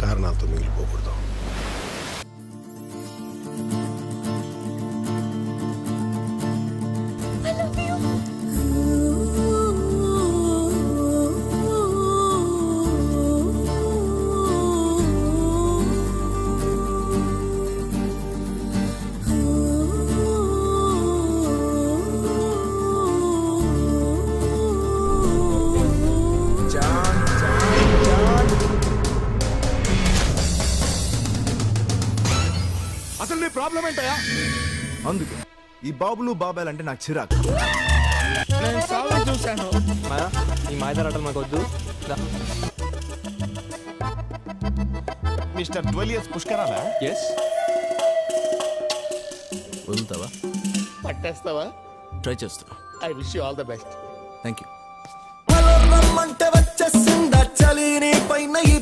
కారణాలతో మిగిలిపోకూడదు. అసలు నీ ప్రాబ్లం ఏంటయా? అందుకే ఈ బాబులు బాబాయ్ అంటే నాకు చిరాకు. నేను సాగు చూశాను. మాయా ఈ మాయదారాటలు మాకు వద్దు. Mister 12 years పుష్కరాలా? ఎస్. వదులుతావా? పట్టేస్తావా? ట్రై చేస్తున్నా. I wish you all the best. Thank you. రమ్మంటే వచ్చేసిందా చలి నీ పైన ఈ